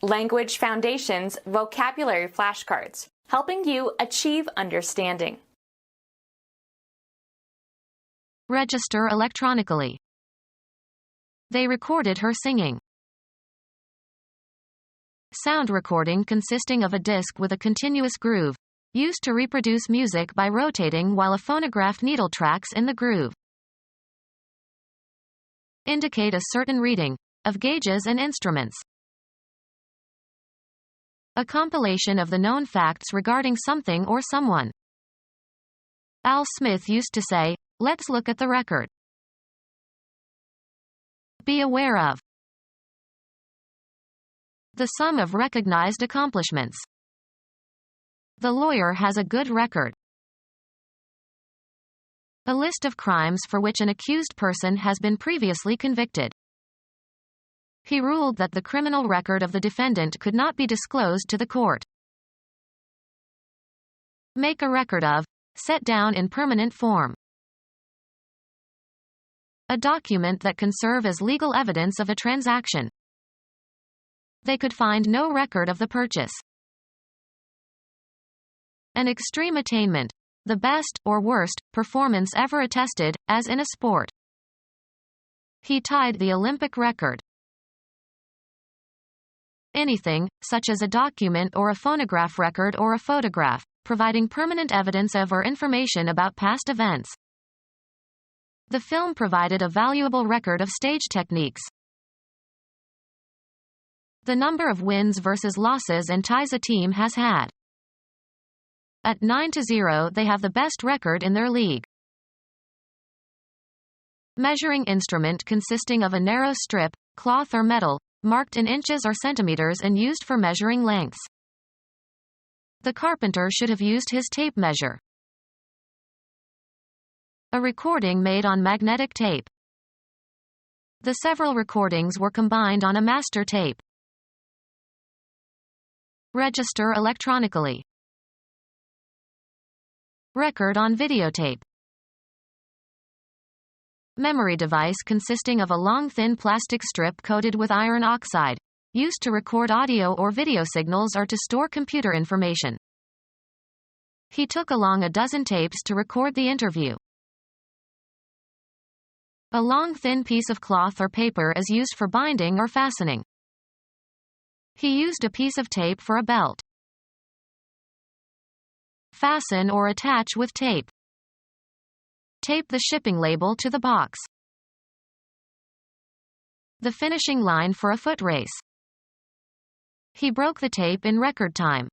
Language Foundations Vocabulary Flashcards, helping you achieve understanding. Register electronically. They recorded her singing. Sound recording consisting of a disc with a continuous groove, used to reproduce music by rotating while a phonograph needle tracks in the groove. Indicate a certain reading of gauges and instruments. A compilation of the known facts regarding something or someone. Al Smith used to say, "Let's look at the record." Be aware of. The sum of recognized accomplishments. The lawyer has a good record. A list of crimes for which an accused person has been previously convicted. He ruled that the criminal record of the defendant could not be disclosed to the court. Make a record of. Set down in permanent form. A document that can serve as legal evidence of a transaction. They could find no record of the purchase. An extreme attainment. The best, or worst, performance ever attested, as in a sport. He tied the Olympic record. Anything, such as a document or a phonograph record or a photograph, providing permanent evidence of or information about past events. The film provided a valuable record of stage techniques. The number of wins versus losses and ties a team has had. At 9-0, they have the best record in their league. Measuring instrument consisting of a narrow strip, cloth or metal, marked in inches or centimeters and used for measuring lengths. The carpenter should have used his tape measure. A recording made on magnetic tape. The several recordings were combined on a master tape. Register electronically. Record on videotape. Memory device consisting of a long thin plastic strip coated with iron oxide, used to record audio or video signals or to store computer information. He took along a dozen tapes to record the interview. A long thin piece of cloth or paper is used for binding or fastening. He used a piece of tape for a belt. Fasten or attach with tape. Tape the shipping label to the box. The finishing line for a foot race. He broke the tape in record time.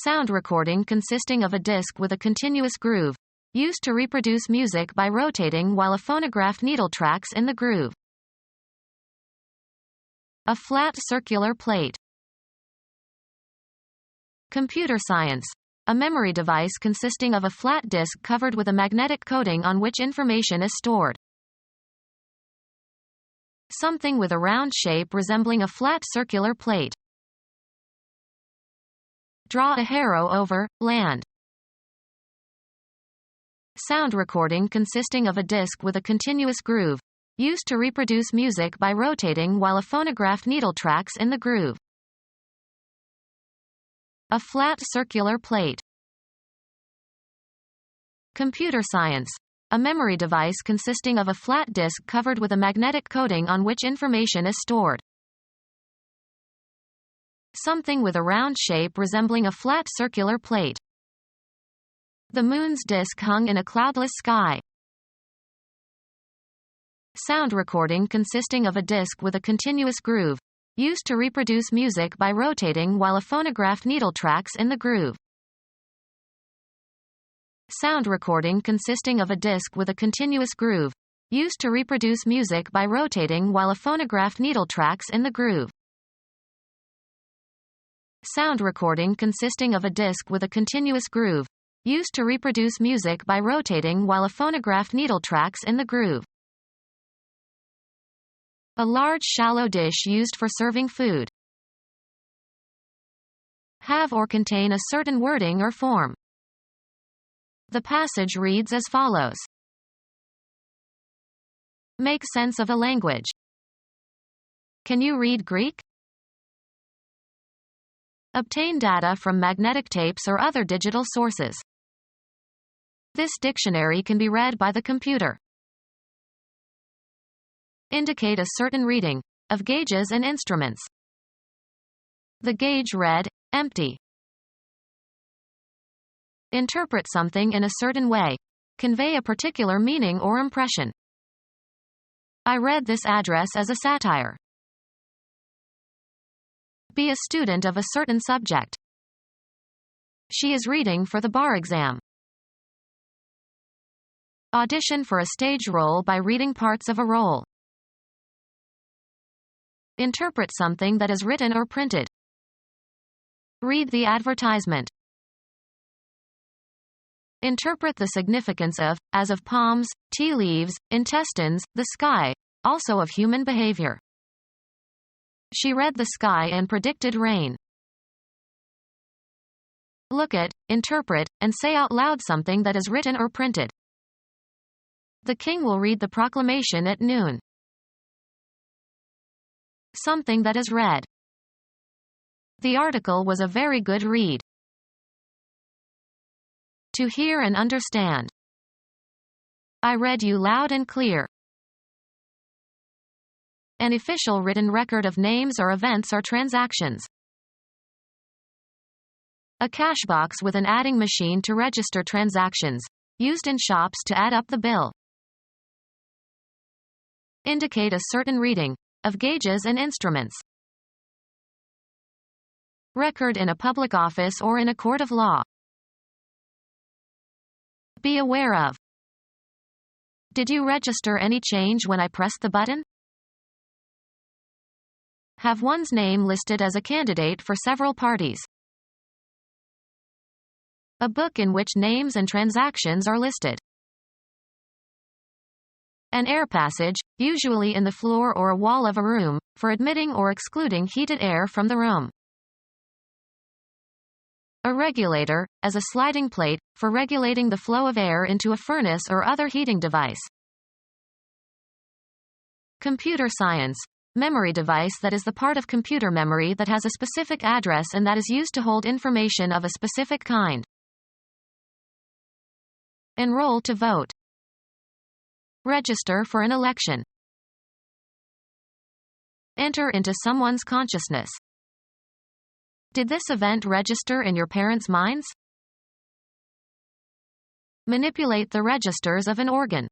Sound recording consisting of a disc with a continuous groove, used to reproduce music by rotating while a phonograph needle tracks in the groove. A flat circular plate. Computer science. A memory device consisting of a flat disk covered with a magnetic coating on which information is stored. Something with a round shape resembling a flat circular plate. Draw a harrow over land. Sound recording consisting of a disc with a continuous groove, used to reproduce music by rotating while a phonograph needle tracks in the groove. A flat circular plate. Computer science. A memory device consisting of a flat disk covered with a magnetic coating on which information is stored. Something with a round shape resembling a flat circular plate. The moon's disk hung in a cloudless sky. Sound recording consisting of a disc with a continuous groove, used to reproduce music by rotating while a phonograph needle tracks in the groove. Sound recording consisting of a disc with a continuous groove, used to reproduce music by rotating while a phonograph needle tracks in the groove. Sound recording consisting of a disc with a continuous groove, used to reproduce music by rotating while a phonograph needle tracks in the groove. A large shallow dish used for serving food. Have or contain a certain wording or form. The passage reads as follows. Make sense of a language. Can you read Greek? Obtain data from magnetic tapes or other digital sources. This dictionary can be read by the computer. Indicate a certain reading of gauges and instruments. The gauge read empty. Interpret something in a certain way. Convey a particular meaning or impression. I read this address as a satire. Be a student of a certain subject. She is reading for the bar exam. Audition for a stage role by reading parts of a role. Interpret something that is written or printed. Read the advertisement. Interpret the significance of, as of palms, tea leaves, intestines, the sky, also of human behavior. She read the sky and predicted rain. Look at, interpret, and say out loud something that is written or printed. The king will read the proclamation at noon. Something that is read. The article was a very good read. To hear and understand. I read you loud and clear. An official written record of names or events or transactions. A cash box with an adding machine to register transactions, used in shops to add up the bill. Indicate a certain reading of gauges and instruments. Record in a public office or in a court of law. Be aware of. Did you register any change when I pressed the button? Have one's name listed as a candidate for several parties. A book in which names and transactions are listed. An air passage, usually in the floor or a wall of a room, for admitting or excluding heated air from the room. A regulator, as a sliding plate, for regulating the flow of air into a furnace or other heating device. Computer science. Memory device that is the part of computer memory that has a specific address and that is used to hold information of a specific kind. Enroll to vote. Register for an election. Enter into someone's consciousness. Did this event register in your parents' minds? Manipulate the registers of an organ.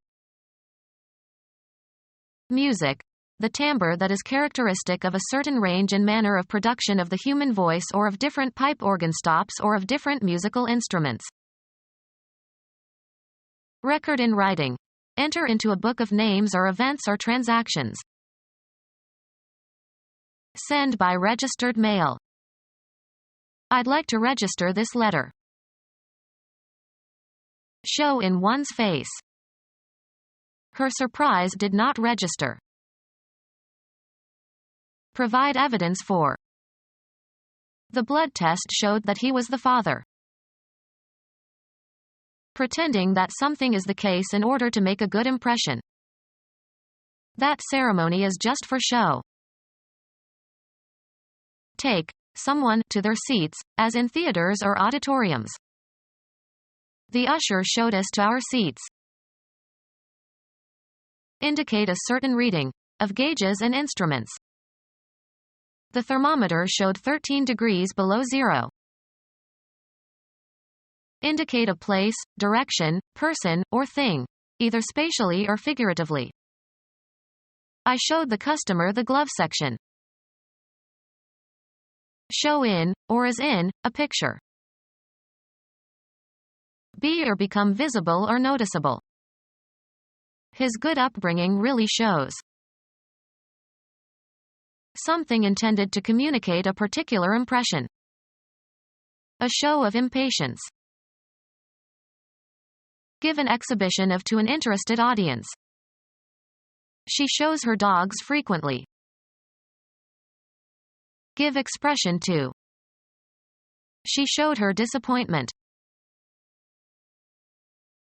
Music. The timbre that is characteristic of a certain range and manner of production of the human voice or of different pipe organ stops or of different musical instruments. Record in writing. Enter into a book of names or events or transactions. Send by registered mail. I'd like to register this letter. Show in one's face. Her surprise did not register. Provide evidence for. The blood test showed that he was the father. Pretending that something is the case in order to make a good impression. That ceremony is just for show. Take someone to their seats, as in theaters or auditoriums. The usher showed us to our seats. Indicate a certain reading of gauges and instruments. The thermometer showed 13 degrees below zero. Indicate a place, direction, person, or thing, either spatially or figuratively. I showed the customer the glove section. Show in, or as in, a picture. Be or become visible or noticeable. His good upbringing really shows. Something intended to communicate a particular impression. A show of impatience. Give an exhibition of to an interested audience. She shows her dogs frequently. Give expression to. She showed her disappointment.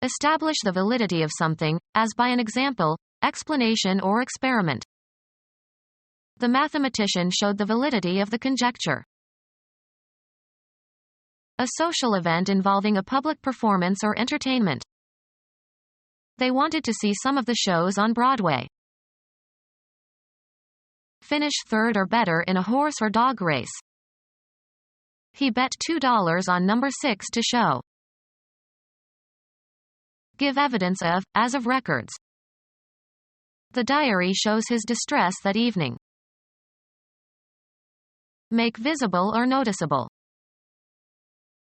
Establish the validity of something, as by an example, explanation or experiment. The mathematician showed the validity of the conjecture. A social event involving a public performance or entertainment. They wanted to see some of the shows on Broadway. Finish third or better in a horse or dog race. He bet $2 on number 6 to show. Give evidence of, as of records. The diary shows his distress that evening. Make visible or noticeable.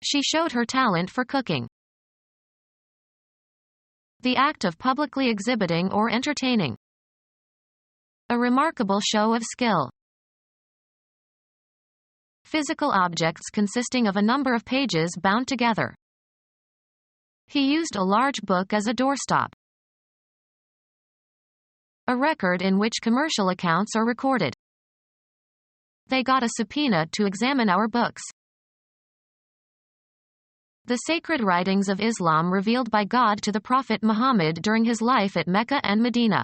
She showed her talent for cooking. The act of publicly exhibiting or entertaining. A remarkable show of skill. Physical objects consisting of a number of pages bound together. He used a large book as a doorstop. A record in which commercial accounts are recorded. They got a subpoena to examine our books. The sacred writings of Islam revealed by God to the Prophet Muhammad during his life at Mecca and Medina.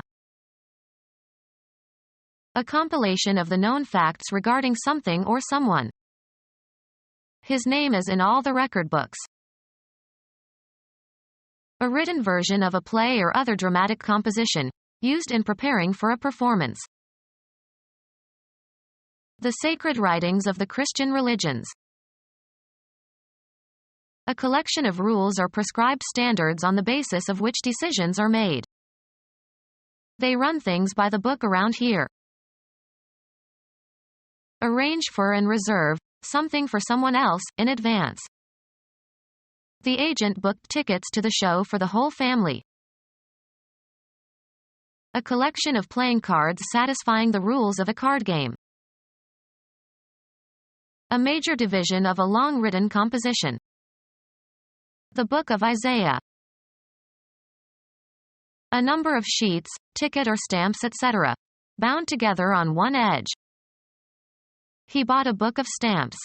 A compilation of the known facts regarding something or someone. His name is in all the record books. A written version of a play or other dramatic composition, used in preparing for a performance. The sacred writings of the Christian religions. A collection of rules or prescribed standards on the basis of which decisions are made. They run things by the book around here. Arrange for and reserve something for someone else in advance. The agent booked tickets to the show for the whole family. A collection of playing cards satisfying the rules of a card game. A major division of a long written composition. The Book of Isaiah. A number of sheets, ticket or stamps, etc., bound together on one edge. He bought a book of stamps.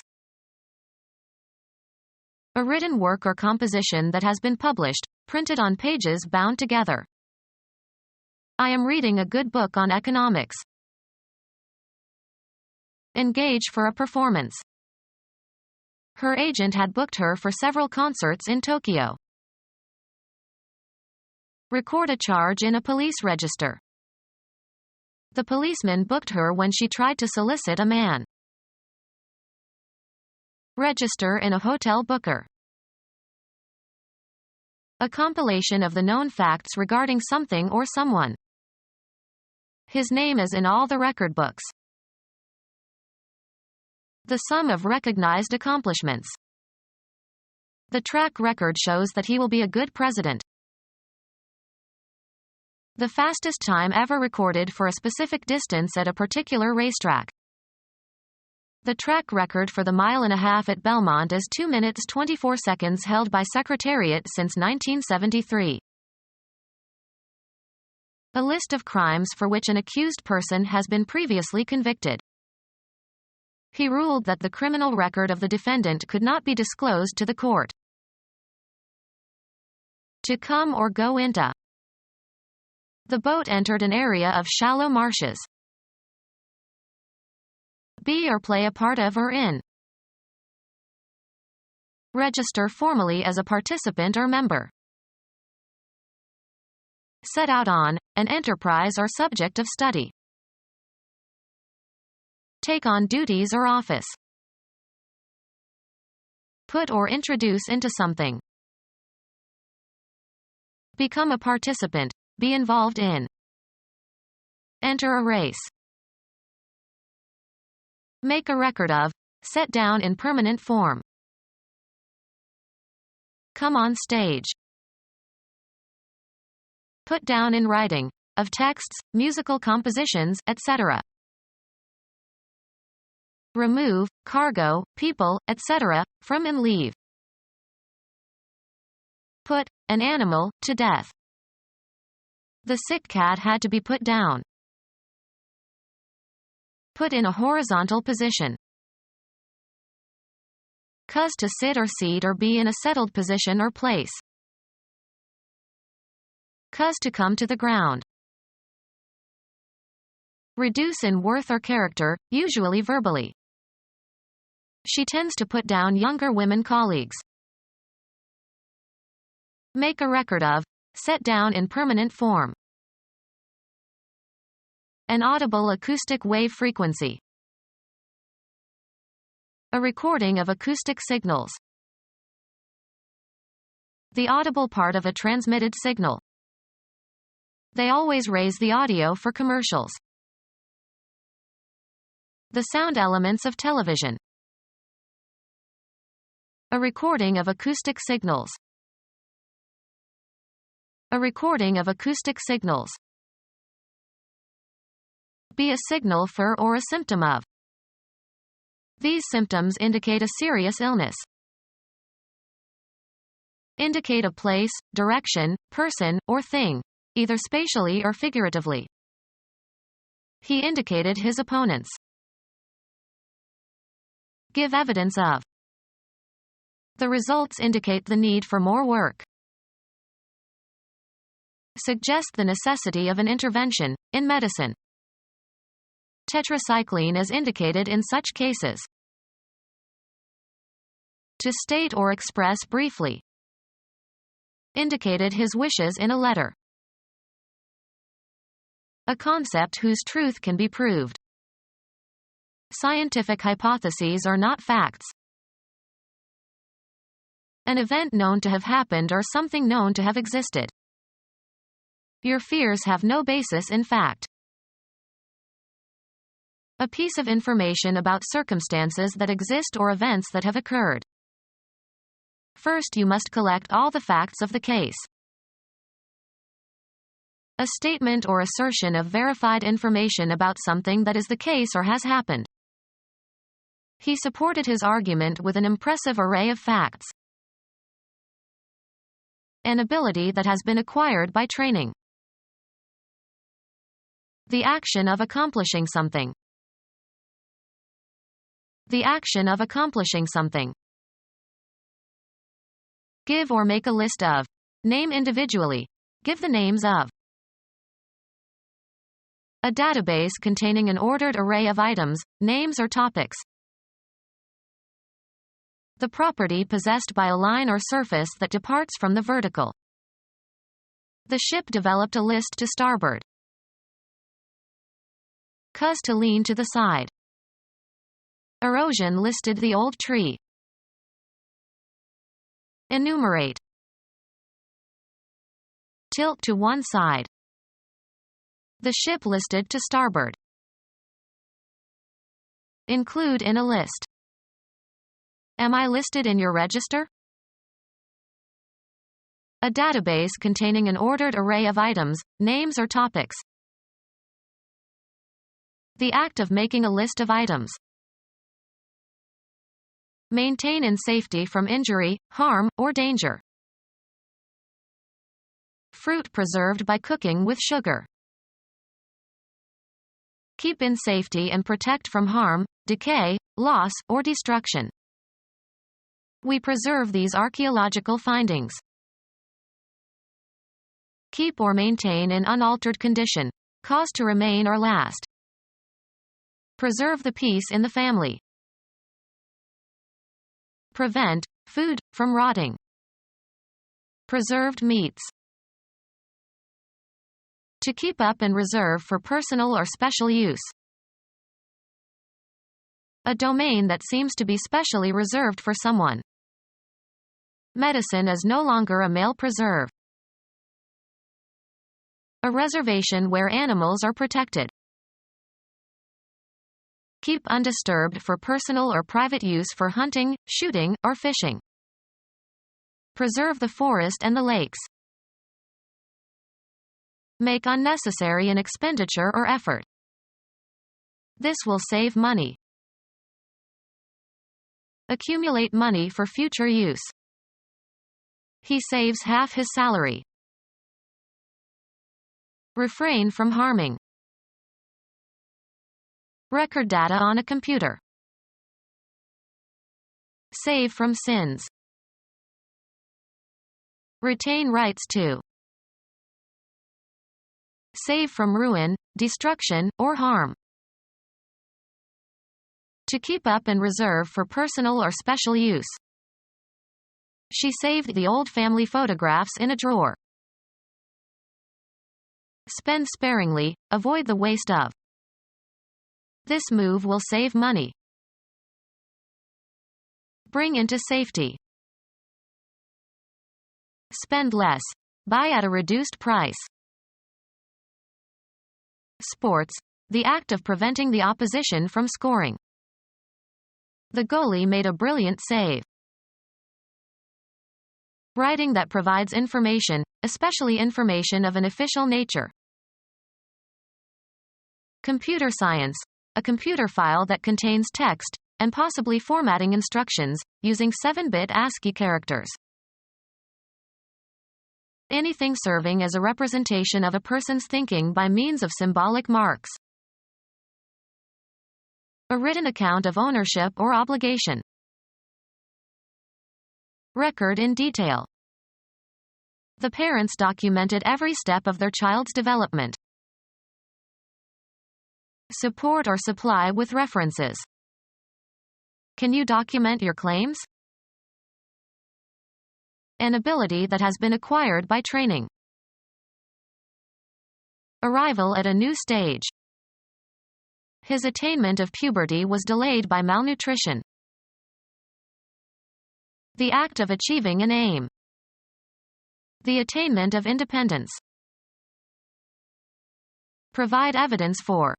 A written work or composition that has been published, printed on pages bound together. I am reading a good book on economics. Engage for a performance. Her agent had booked her for several concerts in Tokyo. Record a charge in a police register. The policeman booked her when she tried to solicit a man. Register in a hotel booker. A compilation of the known facts regarding something or someone. His name is in all the record books. The sum of recognized accomplishments. The track record shows that he will be a good president. The fastest time ever recorded for a specific distance at a particular racetrack. The track record for the mile-and-a-half at Belmont is 2 minutes 24 seconds, held by Secretariat since 1973. A list of crimes for which an accused person has been previously convicted. He ruled that the criminal record of the defendant could not be disclosed to the court. To come or go into. The boat entered an area of shallow marshes. Be or play a part of or in. Register formally as a participant or member. Set out on, an enterprise or subject of study. Take on duties or office. Put or introduce into something. Become a participant, be involved in. Enter a race. Make a record of, set down in permanent form. Come on stage. Put down in writing, of texts, musical compositions, etc. Remove, cargo, people, etc., from and leave. Put, an animal, to death. The sick cat had to be put down. Put in a horizontal position. Cause to sit or seat or be in a settled position or place. Cause to come to the ground. Reduce in worth or character, usually verbally. She tends to put down younger women colleagues. Make a record of. Set down in permanent form. An audible acoustic wave frequency. A recording of acoustic signals. The audible part of a transmitted signal. They always raise the audio for commercials. The sound elements of television. A recording of acoustic signals. A recording of acoustic signals. Be a signal for or a symptom of. These symptoms indicate a serious illness. Indicate a place, direction, person, or thing, either spatially or figuratively. He indicated his opponents. Give evidence of. The results indicate the need for more work. Suggest the necessity of an intervention, in medicine. Tetracycline is indicated in such cases. To state or express briefly. Indicated his wishes in a letter. A concept whose truth can be proved. Scientific hypotheses are not facts. An event known to have happened or something known to have existed. Your fears have no basis in fact. A piece of information about circumstances that exist or events that have occurred. First you must collect all the facts of the case. A statement or assertion of verified information about something that is the case or has happened. He supported his argument with an impressive array of facts. An ability that has been acquired by training. The action of accomplishing something. The action of accomplishing something. Give or make a list of. Name individually. Give the names of. A database containing an ordered array of items, names or topics. The property possessed by a line or surface that departs from the vertical. The ship developed a list to starboard. Cause to lean to the side. Erosion listed the old tree. Enumerate. Tilt to one side. The ship listed to starboard. Include in a list. Am I listed in your register? A database containing an ordered array of items, names or topics. The act of making a list of items. Maintain in safety from injury, harm, or danger. Fruit preserved by cooking with sugar. Keep in safety and protect from harm, decay, loss, or destruction. We preserve these archaeological findings. Keep or maintain in unaltered condition. Cause to remain or last. Preserve the peace in the family. Prevent food from rotting. Preserved meats. To keep up and reserve for personal or special use. A domain that seems to be specially reserved for someone. Medicine is no longer a male preserve. A reservation where animals are protected. Keep undisturbed for personal or private use for hunting, shooting, or fishing. Preserve the forest and the lakes. Make unnecessary an expenditure or effort. This will save money. Accumulate money for future use. He saves half his salary. Refrain from harming. Record data on a computer. Save from sins. Retain rights to. save from ruin, destruction, or harm. To keep up and reserve for personal or special use. She saved the old family photographs in a drawer. Spend sparingly, avoid the waste of. This move will save money. Bring into safety. Spend less. Buy at a reduced price. Sports, the act of preventing the opposition from scoring. The goalie made a brilliant save. Writing that provides information, especially information of an official nature. Computer science, a computer file that contains text, and possibly formatting instructions, using 7-bit ASCII characters. Anything serving as a representation of a person's thinking by means of symbolic marks. A written account of ownership or obligation. Record in detail. The parents documented every step of their child's development. Support or supply with references. Can you document your claims? An ability that has been acquired by training. Arrival at a new stage. His attainment of puberty was delayed by malnutrition. The act of achieving an aim. The attainment of independence. Provide evidence for.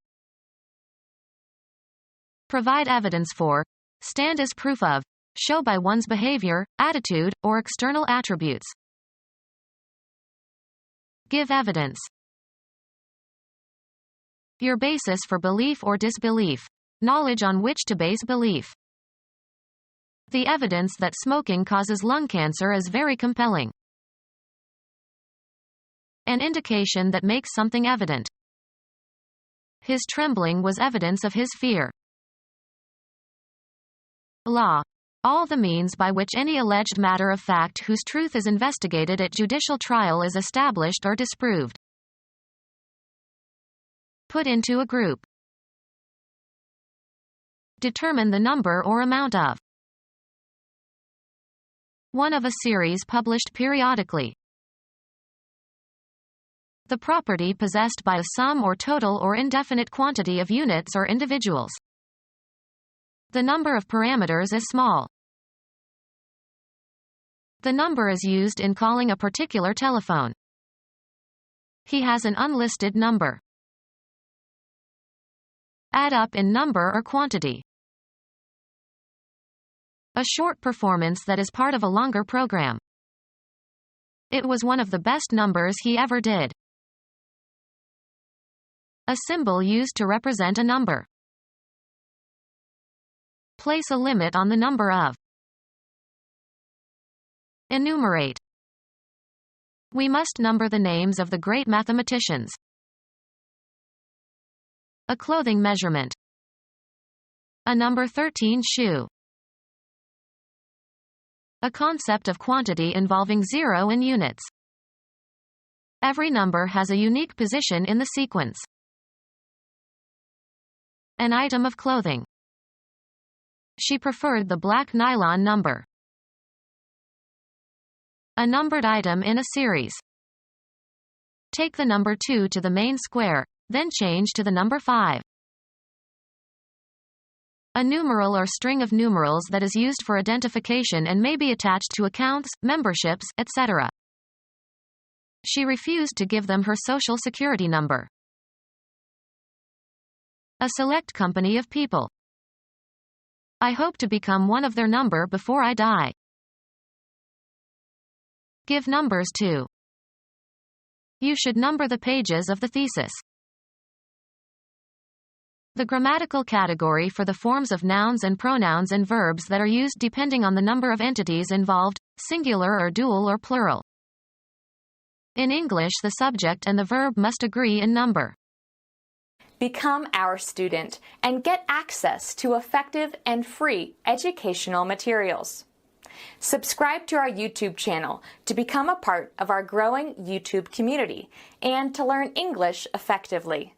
Provide evidence for. Stand as proof of. Show by one's behavior, attitude, or external attributes. Give evidence. Your basis for belief or disbelief. Knowledge on which to base belief. The evidence that smoking causes lung cancer is very compelling. An indication that makes something evident. His trembling was evidence of his fear. Law. All the means by which any alleged matter of fact whose truth is investigated at judicial trial is established or disproved. Put into a group. Determine the number or amount of. One of a series published periodically. The property possessed by a sum or total or indefinite quantity of units or individuals. The number of parameters is small. The number is used in calling a particular telephone. He has an unlisted number. Add up in number or quantity. A short performance that is part of a longer program. It was one of the best numbers he ever did. A symbol used to represent a number. Place a limit on the number of. Enumerate. We must number the names of the great mathematicians. A clothing measurement. A number 13 shoe. A concept of quantity involving zero in units. Every number has a unique position in the sequence. An item of clothing. She preferred the black nylon number. A numbered item in a series. Take the number 2 to the main square, then change to the number 5. A numeral or string of numerals that is used for identification and may be attached to accounts, memberships, etc. She refused to give them her social security number. A select company of people. I hope to become one of their number before I die. Give numbers to. You should number the pages of the thesis. The grammatical category for the forms of nouns and pronouns and verbs that are used depending on the number of entities involved, singular or dual or plural. In English, the subject and the verb must agree in number. Become our student and get access to effective and free educational materials. Subscribe to our YouTube channel to become a part of our growing YouTube community and to learn English effectively.